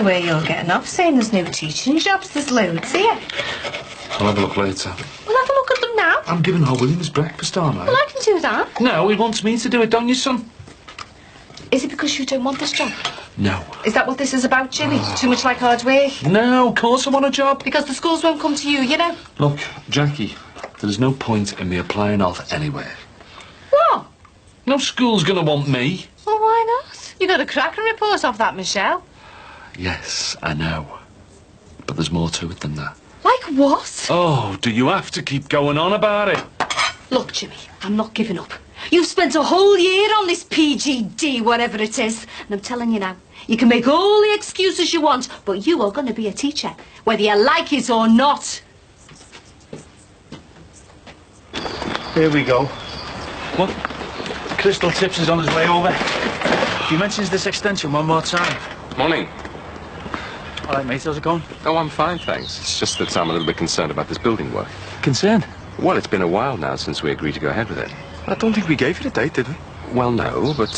where you're getting off saying there's no teaching jobs. There's loads here. I'll have a look later. We'll have a look at them now. I'm giving Hal Williams breakfast, aren't I? Well, I can do that. No, he wants me to do it, don't you, son? Is it because you don't want this job? No. Is that what this is about, Jimmy? Too much like hard work? No, of course I want a job. Because the schools won't come to you, you know. Look, Jackie, there's no point in me applying off anywhere. What? No school's gonna want me. Well, why not? You got a cracking report off that, Michelle. Yes, I know. But there's more to it than that. Like what? Oh, do you have to keep going on about it? Look, Jimmy, I'm not giving up. You've spent a whole year on this PGD, whatever it is. And I'm telling you now, you can make all the excuses you want, but you are going to be a teacher, whether you like it or not. Here we go. What? Crystal Tips is on his way over. He mentions this extension one more time. Morning. All right, mate, how's it going? Oh, I'm fine, thanks. It's just that I'm a little bit concerned about this building work. Concerned? Well, it's been a while now since we agreed to go ahead with it. I don't think we gave you the date, did we? Well, no, but...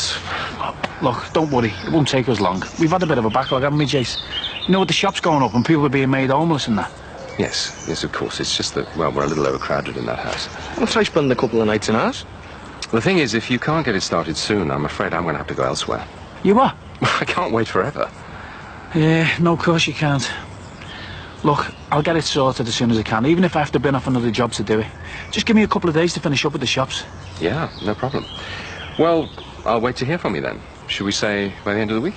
Look, don't worry. It won't take us long. We've had a bit of a backlog, haven't we, Jace? You know, with the shops going up and people are being made homeless and that. Yes, of course. It's just that, well, we're a little overcrowded in that house. We'll try spending a couple of nights in ours. The thing is, if you can't get it started soon, I'm afraid I'm going to have to go elsewhere. You are? I can't wait forever. Yeah, no, of course you can't. Look, I'll get it sorted as soon as I can, even if I have to bin off another job to do it. Just give me a couple of days to finish up with the shops. Yeah, no problem. Well, I'll wait to hear from you then. Should we say by the end of the week?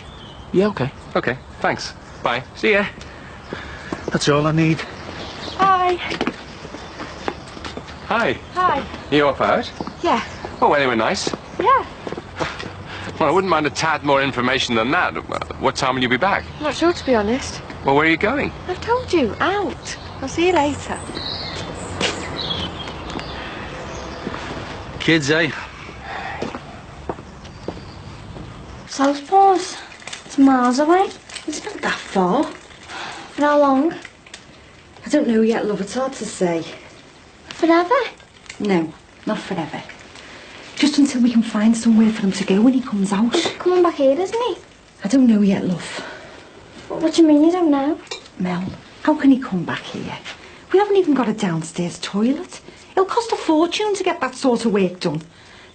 Yeah, okay. Okay, thanks. Bye. See ya. That's all I need. Hi. Hi. Hi. You up out? Yeah. Oh, anyway, nice. Yeah. Well, I wouldn't mind a tad more information than that. What time will you be back? I'm not sure, to be honest. Well, where are you going? I've told you, out. I'll see you later. Kids, eh? Southpaws. It's miles away. It's not that far. For how long? I don't know yet, love. It's hard to say. Forever? No, not forever. Just until we can find somewhere for him to go when he comes out. He's coming back here, isn't he? I don't know yet, love. What do you mean you don't know? Mel, how can he come back here? We haven't even got a downstairs toilet. It'll cost a fortune to get that sort of work done.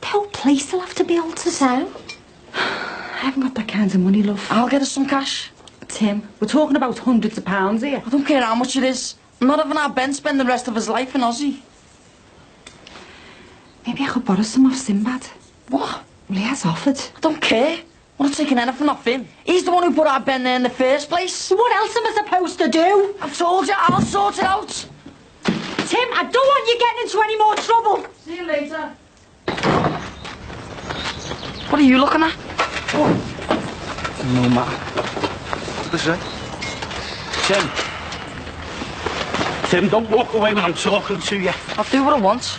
The whole place will have to be altered. So? I haven't got that kind of money, love. I'll get us some cash. Tim, we're talking about hundreds of pounds here. I don't care how much it is. I'm not having our Ben spend the rest of his life in Aussie. Maybe I could borrow some off Sinbad. What? Well, he has offered. I don't care. I'm not taking anything off him. He's the one who put our Ben there in the first place. So what else am I supposed to do? I've told you, I'll sort it out. Tim, I don't want you getting into any more trouble. See you later. What are you looking at? No matter. What's that? Tim, don't walk away when I'm talking to you. I'll do what I want.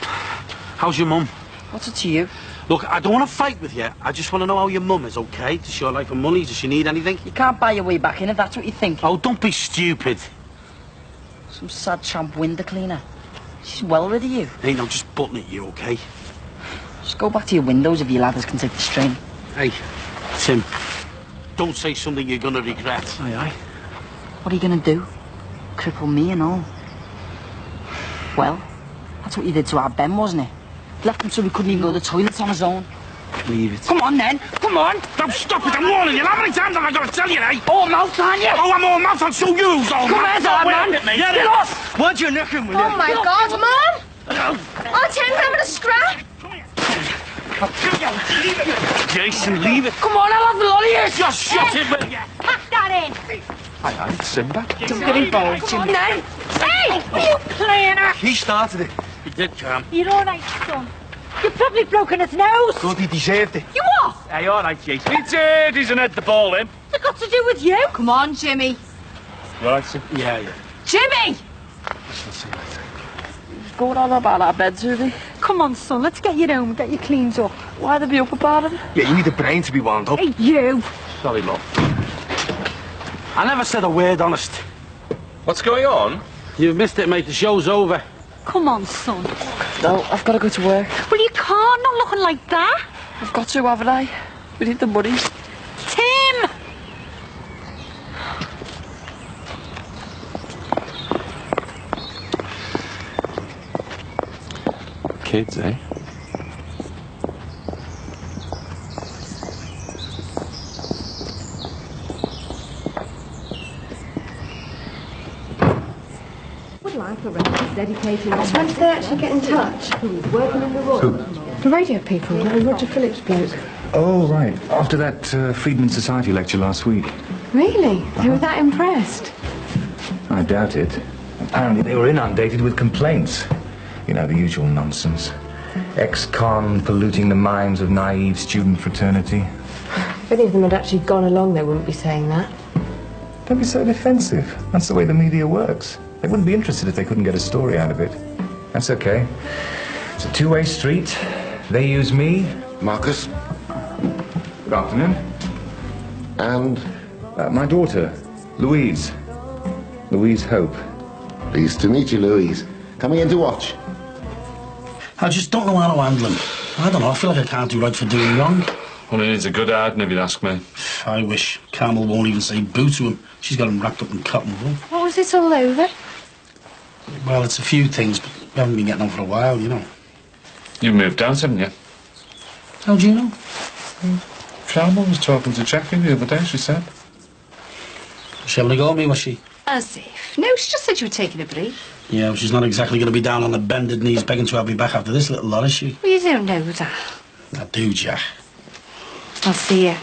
How's your mum? What's it to you? Look, I don't want to fight with you. I just want to know how your mum is, okay? Does she like her money? Does she need anything? You can't buy your way back in if that's what you think. Oh, don't be stupid. Some sad champ window cleaner. She's well rid of you. Hey, no, just butting at you, okay? Just go back to your windows if your ladders can take the strain. Hey, Tim, don't say something you're going to regret. Aye, aye. What are you going to do? Cripple me and all? Well, that's what you did to our Ben, wasn't it? Left him so he couldn't even go to the toilets on his own. Leave it. Come on, then. Come on. Don't stop it. I'm warning you. How many times have I got to tell you, eh? All mouth, aren't you? Oh, I'm all mouth. I'll show you who's all Come mouth. here, lad, man. Get off. Why'd you nick him, will you? Oh my God, Mum! Oh, Tim's having a scrap. Jason, leave it. Come on, I'll have the lolly here. Just shut it, will you? Pack that in. Aye, it's Sinbad. Don't get involved, Jim. Come on, then. Hey, what are you playing at? He started it. He did, Cam. You're all right, son. You've probably broken his nose. Good, he deserved it. You what? Hey, all right, Jason. He did. He's an head the ball, him. What's it got to do with you? Come on, Jimmy. You all right, Sim? Yeah. Jimmy! Going on about our beds, really. Come on, son, let's get you home and get you cleaned up. Why'd they be up about it? Yeah, you need a brain to be wound up. Hey, you! Sorry, love. I never said a word, honest. What's going on? You've missed it, mate. The show's over. Come on, son. No, I've got to go to work. Well, you can't, not looking like that. I've got to, haven't I? We need the money. Tim! kids, eh? When did they actually get in touch? The radio people, that Roger Phillips bloke. Oh, right. After that Friedman Society lecture last week. Really? They were that impressed? I doubt it. Apparently they were inundated with complaints. You know, the usual nonsense. Ex-con polluting the minds of naive student fraternity. If any of them had actually gone along, they wouldn't be saying that. Don't be so defensive. That's the way the media works. They wouldn't be interested if they couldn't get a story out of it. That's okay. It's a two-way street. They use me. Marcus? Good afternoon. And? My daughter, Louise. Louise Hope. Pleased to meet you, Louise. Coming in to watch? I just don't know how to handle him. I don't know, I feel like I can't do right for doing wrong. Well, he needs a good hardening, if you'd ask me. I wish. Carmel won't even say boo to him. She's got him wrapped up in cotton wool. What was this all over? Well, it's a few things, but we haven't been getting on for a while, you know. You've moved out, haven't you? How do you know? Carmel was talking to Jackie the other day, she said. She having a go at me, was she? As if. No, she just said you were taking a break. Yeah, well, she's not exactly going to be down on the bended knees begging to have me back after this little lot, is she? Well, you don't know that. I do, Jack. I'll see you.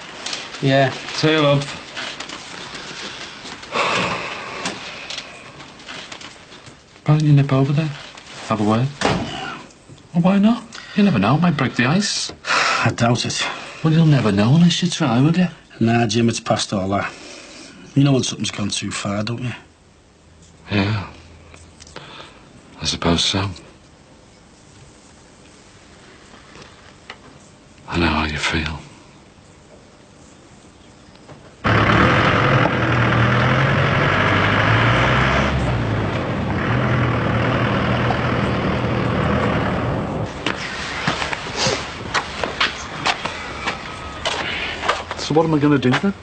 Yeah. See you, love. Why don't you nip over there? Have a word? Well, why not? You never know, might break the ice. I doubt it. Well, you'll never know unless you try, will you? Nah, Jim, it's past all that. You know when something's gone too far, don't you? Yeah. I suppose so. I know how you feel. So what am I going to do then?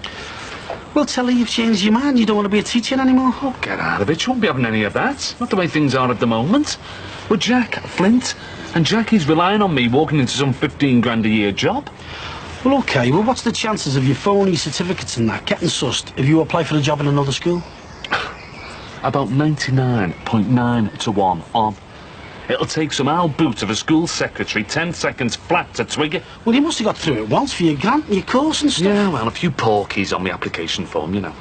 Well, tell her you've changed your mind. You don't want to be a teacher anymore. Oh, get out of it. She won't be having any of that. Not the way things are at the moment. With Jack, Flint, and Jackie's relying on me walking into some 15 grand a year job. Well, OK. Well, what's the chances of your phony certificates and that getting sussed if you apply for a job in another school? About 99.9 to 1 on. It'll take some old boot of a school secretary 10 seconds flat to twig it. Well, you must have got through it once for your grant and your course and stuff. Yeah, well, a few porkies on the application form, you know.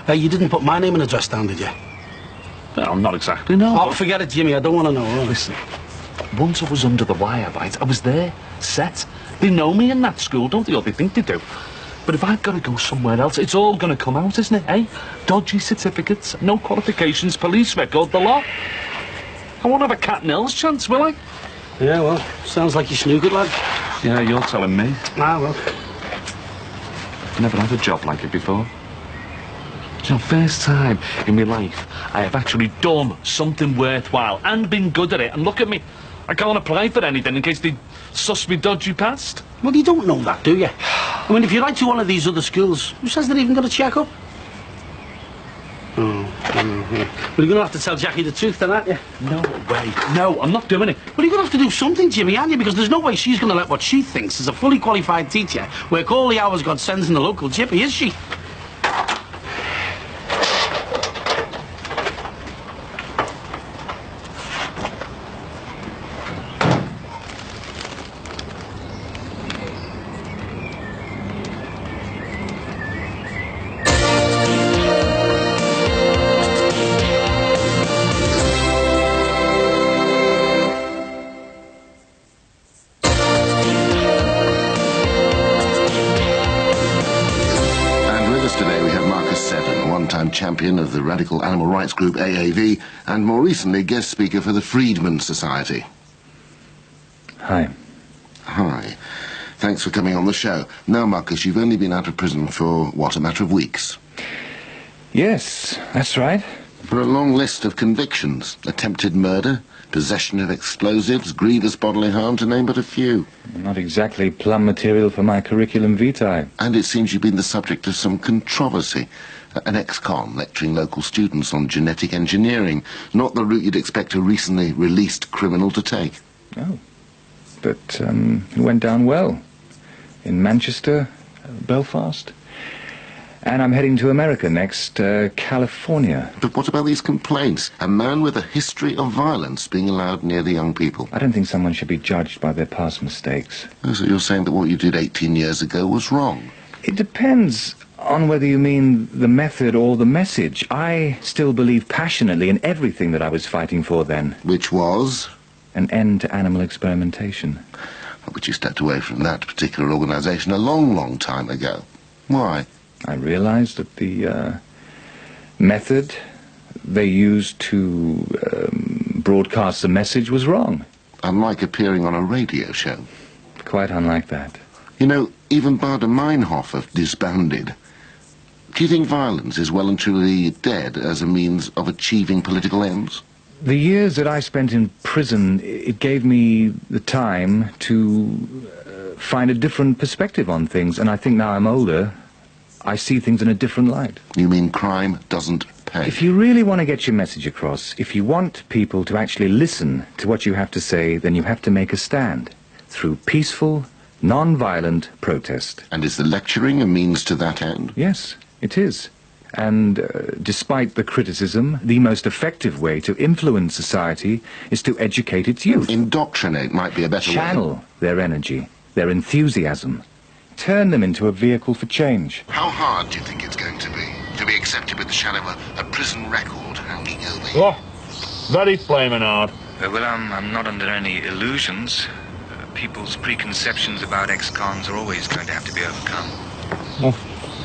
You didn't put my name and address down, did you? Well, not exactly, no. Oh, forget it, Jimmy. I don't want to know. Right? Listen, once I was under the wire, right, I was there, set. They know me in that school, don't they? Or they think they do. But if I've got to go somewhere else, it's all going to come out, isn't it, eh? Dodgy certificates, no qualifications, police record, the lot. I won't have a cat and L's chance, will I? Yeah, well, sounds like you snookered, lad. Yeah, you're telling me. Ah, well. Never had a job like it before. You know, first time in my life I have actually done something worthwhile and been good at it. And look at me. I can't apply for anything in case they suss me dodgy past. Well, you don't know that, do you? I mean, if you write to one of these other schools, who says they're even got a check-up? Oh, yeah. Well, you're going to have to tell Jackie the truth then, aren't you? No way. No, I'm not doing it. Well, you're going to have to do something, Jimmy, aren't you? Because there's no way she's going to let what she thinks is a fully qualified teacher work all the hours God sends in the local jippy, is she? Champion of the radical animal rights group AAV, and more recently guest speaker for the Friedman Society. Hi. Hi. Thanks for coming on the show. Now, Marcus, you've only been out of prison for, what, a matter of weeks? Yes, that's right. For a long list of convictions. Attempted murder, possession of explosives, grievous bodily harm, to name but a few. Not exactly plum material for my curriculum vitae. And it seems you've been the subject of some controversy. An ex-con lecturing local students on genetic engineering. Not the route you'd expect a recently released criminal to take. Oh. but it went down well. In Manchester, Belfast. And I'm heading to America next, California. But what about these complaints? A man with a history of violence being allowed near the young people. I don't think someone should be judged by their past mistakes. Oh, so you're saying that what you did 18 years ago was wrong? It depends on whether you mean the method or the message. I still believe passionately in everything that I was fighting for then. Which was? An end to animal experimentation. But you stepped away from that particular organisation a long, long time ago. Why? I realized that the method they used to broadcast the message was wrong. Unlike appearing on a radio show. Quite unlike that. You know, even Baader Meinhof have disbanded. Do you think violence is well and truly dead as a means of achieving political ends? The years that I spent in prison, it gave me the time to find a different perspective on things, and I think now I'm older, I see things in a different light. You mean crime doesn't pay? If you really want to get your message across, if you want people to actually listen to what you have to say, then you have to make a stand through peaceful, non-violent protest. And is the lecturing a means to that end? Yes, it is. And despite the criticism, the most effective way to influence society is to educate its youth. Indoctrinate might be a better way. Channel their energy, their enthusiasm. Turn them into a vehicle for change. How hard do you think it's going to be accepted with the shadow of a prison record hanging over you? Oh, very flaming hard. Well, I'm not under any illusions. People's preconceptions about ex-cons are always going to have to be overcome. Oh,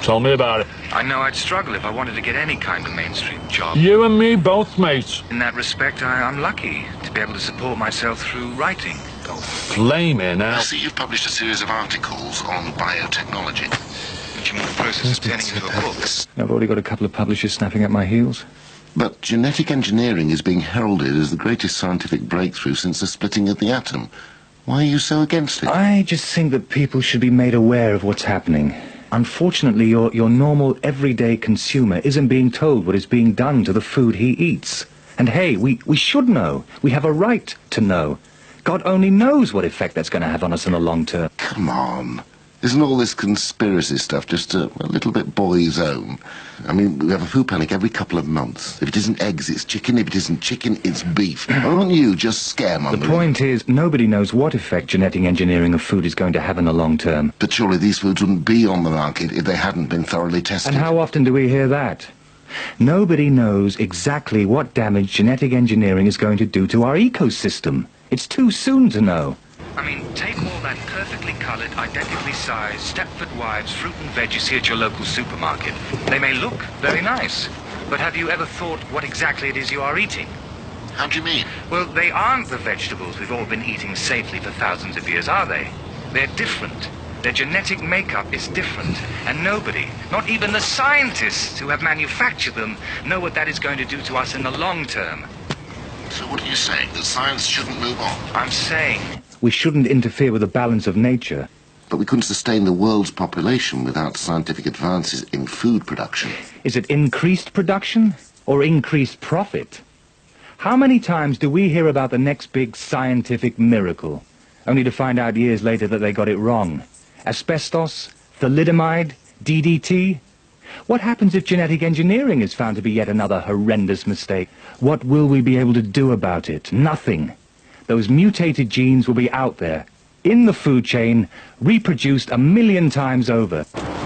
tell me about it. I know I'd struggle if I wanted to get any kind of mainstream job. You and me both, mates. In that respect, I'm lucky to be able to support myself through writing. Flaming I out. see you've published a series of articles on biotechnology. Which I'm in the process of turning into a book. I've already got a couple of publishers snapping at my heels. But genetic engineering is being heralded as the greatest scientific breakthrough since the splitting of the atom. Why are you so against it? I just think that people should be made aware of what's happening. Unfortunately, your normal, everyday consumer isn't being told what is being done to the food he eats. And hey, we should know. We have a right to know. God only knows what effect that's going to have on us in the long term. Come on. Isn't all this conspiracy stuff just a little bit boy's own? I mean, we have a food panic every couple of months. If it isn't eggs, it's chicken. If it isn't chicken, it's beef. Aren't you just scaremongering? The point is, nobody knows what effect genetic engineering of food is going to have in the long term. But surely these foods wouldn't be on the market if they hadn't been thoroughly tested. And how often do we hear that? Nobody knows exactly what damage genetic engineering is going to do to our ecosystem. It's too soon to know. I mean, take all that perfectly coloured, identically sized Stepford Wives fruit and veg you see at your local supermarket. They may look very nice, but have you ever thought what exactly it is you are eating? How do you mean? Well, they aren't the vegetables we've all been eating safely for thousands of years, are they? They're different. Their genetic makeup is different, and nobody, not even the scientists who have manufactured them, know what that is going to do to us in the long term. So what are you saying? That science shouldn't move on? I'm saying we shouldn't interfere with the balance of nature. But we couldn't sustain the world's population without scientific advances in food production. Is it increased production or increased profit? How many times do we hear about the next big scientific miracle, only to find out years later that they got it wrong? Asbestos, thalidomide, DDT? What happens if genetic engineering is found to be yet another horrendous mistake? What will we be able to do about it? Nothing. Those mutated genes will be out there, in the food chain, reproduced 1,000,000 times over.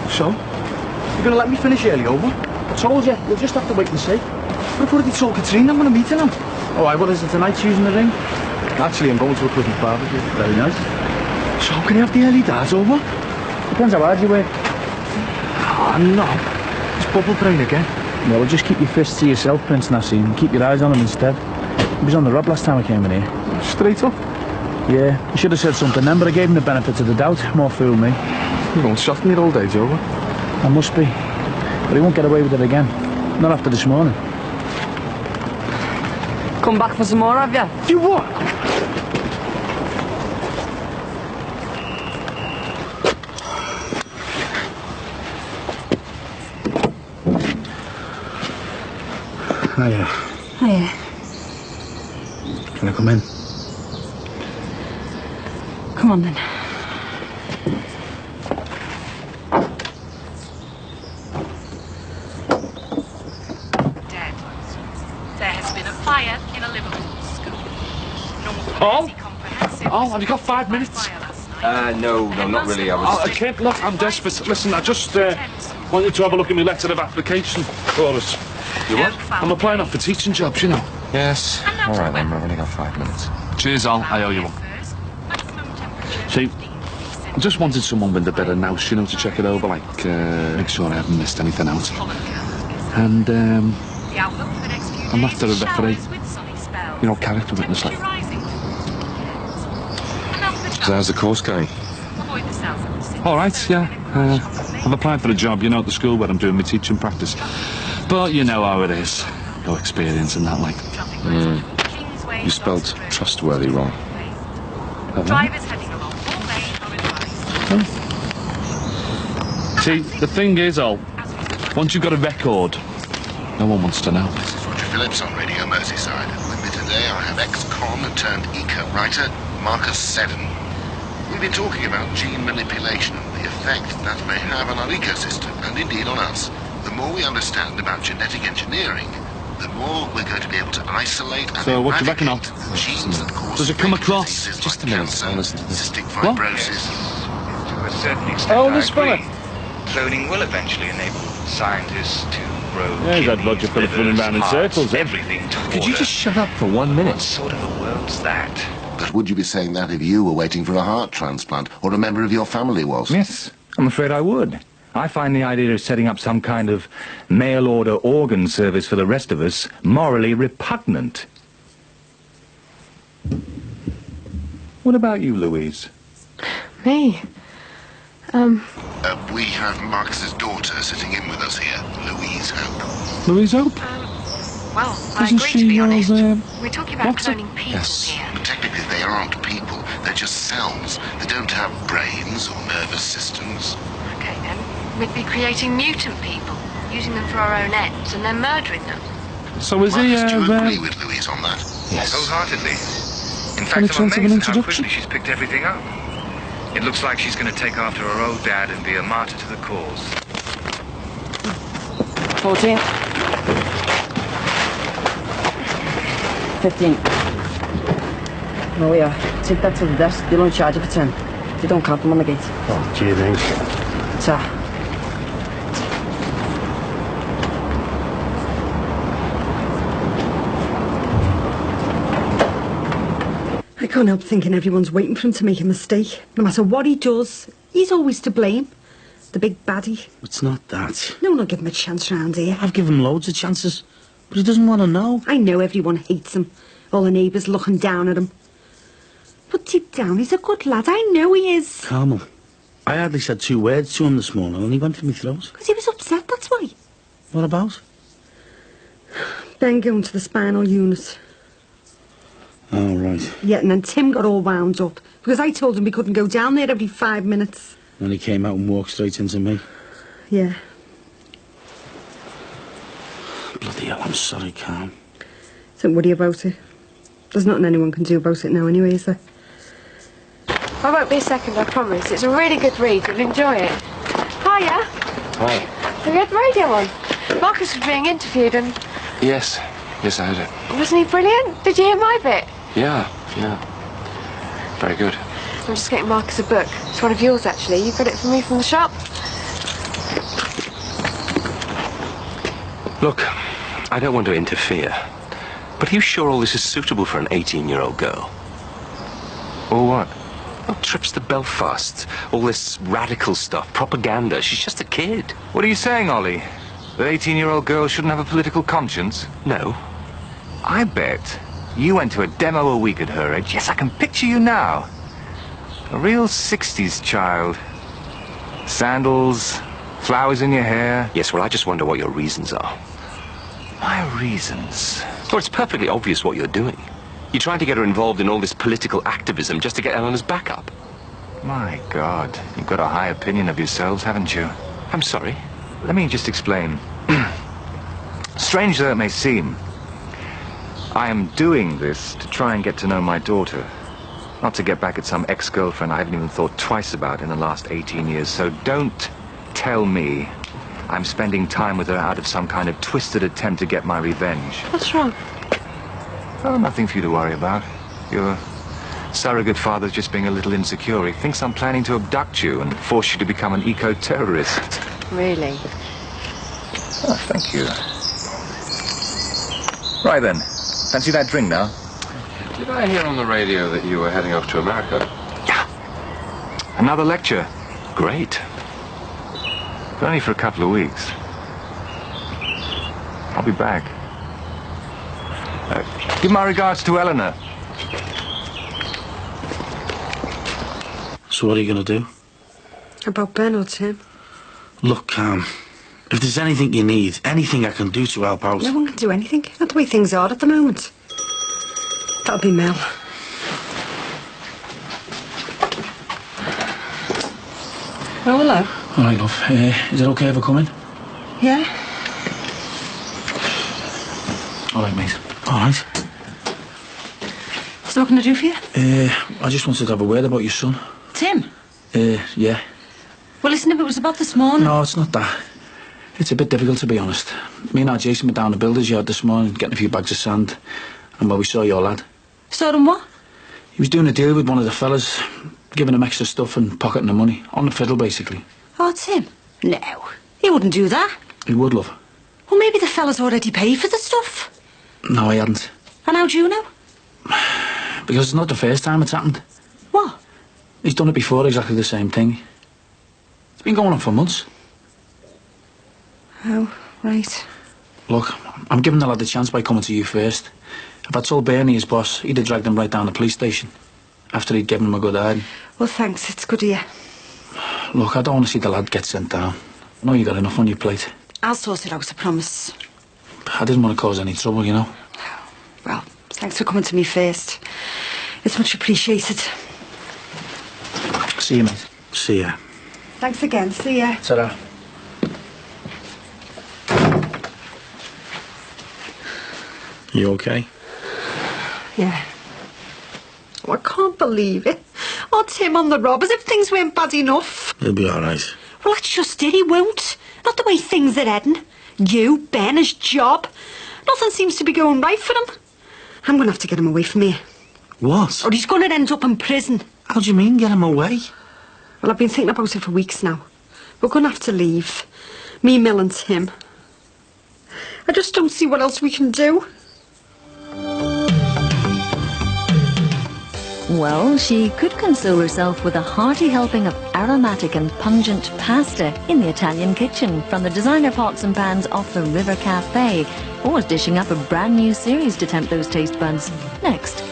So? You're gonna let me finish early over? I told you, you'll just have to wait and see. But I've already told Katrina I'm gonna meet her now. Alright, what is it tonight, using the ring? Actually, I'm going to a cousin's barbecue. Very nice. So, can you have the early dads over? Depends how hard you work. Oh, no. It's bubble brain again. Well, just keep your fists to yourself, Prince Nassim, and keep your eyes on him instead. He was on the rub last time I came in here. Straight up. Yeah, I should have said something then, but I gave him the benefit of the doubt. More fool me. You're going soft in your old age, over. I must be. But he won't get away with it again. Not after this morning. Come back for some more, have you? You what? Hiya. Hiya. Can I come in? Come on then. Dead. There has been a fire in a Liverpool school. Oh, have you got 5 minutes? No, not really. I was... Kid, look, I'm desperate. Listen, I just wanted to have a look at my letter of application for us. You what? I'm applying off for teaching jobs, you know. Yes. All right, then. We've only got 5 minutes. Cheers, Al. I owe you one. See, I just wanted someone with a better nous, you know, to check it over, like, make sure I haven't missed anything out. And, I'm after a referee. You know, character witness, like. So how's the course going? All right, yeah. I've applied for a job, you know, at the school where I'm doing my teaching practice. But you know how it is. No experience in that, like. You spelled trustworthy wrong. See, the thing is, Al, once you've got a record, no one wants to know. This is Roger Phillips on Radio Merseyside. With me today I have ex-con turned eco-writer Marcus Seddon. We've been talking about gene manipulation and the effect that may have on our ecosystem, and indeed on us. The more we understand about genetic engineering, the more we're going to be able to isolate and So what do you reckon, Al? genes that cause Does it come across? diseases Just like a minute, cancer, I'll listen to this. cystic fibrosis. To a certain extent, Oh, I this fella. agree. Cloning will eventually enable scientists to grow Yeah, he's had kidneys, Roger Phillips running livers, round in hearts, circles, eh? everything to Could you order. just shut up for 1 minute? What sort of a world's that? But would you be saying that if you were waiting for a heart transplant, or a member of your family was? Yes, I'm afraid I would. I find the idea of setting up some kind of mail-order organ service for the rest of us morally repugnant. What about you, Louise? Me? We have Marcus's daughter sitting in with us here, Louise Hope. Louise Hope? Well, I Isn't agree, she to be yours, honest. We're talking about what's it? cloning people Yes. here. But technically they aren't people, they're just cells. They don't have brains or nervous systems. Okay, then. We'd be creating mutant people, using them for our own ends, and then murdering them. So is he, Marcus, do you agree with Louise on that? Yes. Wholeheartedly. In Any fact, I'm chance of an amazed how introduction? quickly she's picked everything up. It looks like she's going to take after her old dad and be a martyr to the cause. 14. 15. Oh yeah, take that to the desk. They'll only charge you for 10. They don't count them on the gate. Oh, gee, thanks. Ta. I can't help thinking everyone's waiting for him to make a mistake. No matter what he does, he's always to blame. The big baddie. It's not that. No one will give him a chance round here. I've given him loads of chances, but he doesn't want to know. I know everyone hates him. All the neighbours looking down at him. But deep down, he's a good lad. I know he is. Carmel, I hardly said 2 words to him this morning and he went for me throat. Because he was upset, that's why. What about? Ben going to the spinal unit. Oh, right. Yeah, and then Tim got all wound up. Because I told him we couldn't go down there every 5 minutes. And he came out and walked straight into me. Yeah. Bloody hell, I'm sorry, Carm. Don't worry about it. There's nothing anyone can do about it now anyway, is there? I won't be a second, I promise. It's a really good read. You'll enjoy it. Hiya. Hi. Have you had the radio on? Marcus was being interviewed and... Yes. Yes, I heard it. Wasn't he brilliant? Did you hear my bit? Yeah. Very good. I'm just getting Marcus a book. It's one of yours, actually. You got it for me from the shop? Look, I don't want to interfere, but are you sure all this is suitable for an 18-year-old girl? Or what? Well, trips to Belfast, all this radical stuff, propaganda. She's just a kid. What are you saying, Ollie? That 18-year-old girls shouldn't have a political conscience? No. I bet you went to a demo a week at her age. Yes, I can picture you now. A real 60s child. Sandals, flowers in your hair. Yes, well, I just wonder what your reasons are. My reasons? Well, it's perfectly obvious what you're doing. You're trying to get her involved in all this political activism just to get Eleanor's back up. My God, you've got a high opinion of yourselves, haven't you? I'm sorry. Let me just explain. Strange though it may seem, I am doing this to try and get to know my daughter. Not to get back at some ex-girlfriend I haven't even thought twice about in the last 18 years. So don't tell me I'm spending time with her out of some kind of twisted attempt to get my revenge. What's wrong? Oh, nothing for you to worry about. Your surrogate father's just being a little insecure. He thinks I'm planning to abduct you and force you to become an eco-terrorist. Really? Oh, thank you. Right then. Fancy that drink now? Did I hear on the radio that you were heading off to America? Another lecture. Great. But only for a couple of weeks. I'll be back. Give my regards to Eleanor. So what are you going to do? About Ben or Tim? Look, if there's anything you need, anything I can do to help out... No one can do anything. Not the way things are at the moment. That'll be Mel. Oh, hello. All right, love. Is it okay if I come in? Yeah? All right, mate. All right. What's what can I do for you? I just wanted to have a word about your son. Tim? Yeah. Well, listen, if it was about this morning... No, it's not that. It's a bit difficult, to be honest. Me and our Jason were down the builder's yard this morning, getting a few bags of sand. And well, we saw your lad. Saw him what? He was doing a deal with one of the fellas, giving him extra stuff and pocketing the money. On the fiddle, basically. Oh, it's him? No, he wouldn't do that. He would, love. Well, maybe the fella's already paid for the stuff. No, he hadn't. And how do you know? Because it's not the first time it's happened. What? He's done it before, exactly the same thing. It's been going on for months. Oh, right. Look, I'm giving the lad a chance by coming to you first. If I told Bernie, his boss, he'd have dragged him right down the police station. After he'd given him a good hiding. Well, thanks. It's good of you. Look, I don't want to see the lad get sent down. I know you got enough on your plate. I'll sort it out, I promise. I didn't want to cause any trouble, you know. Well, thanks for coming to me first. It's much appreciated. See you, mate. See ya. Thanks again. See ya. Ta-ra. You okay? Yeah. Oh, I can't believe it. Oh, Tim on the rob, as if things weren't bad enough. He'll be all right. Well, that's just it. He won't. Not the way things are heading. You, Ben, his job. Nothing seems to be going right for him. I'm going to have to get him away from here. What? Or he's going to end up in prison. How do you mean, get him away? Well, I've been thinking about it for weeks now. We're going to have to leave. Me, Mel and Tim. I just don't see what else we can do. Well, she could console herself with a hearty helping of aromatic and pungent pasta in the Italian kitchen from the designer pots and pans off the River Cafe, or dishing up a brand new series to tempt those taste buds. Next.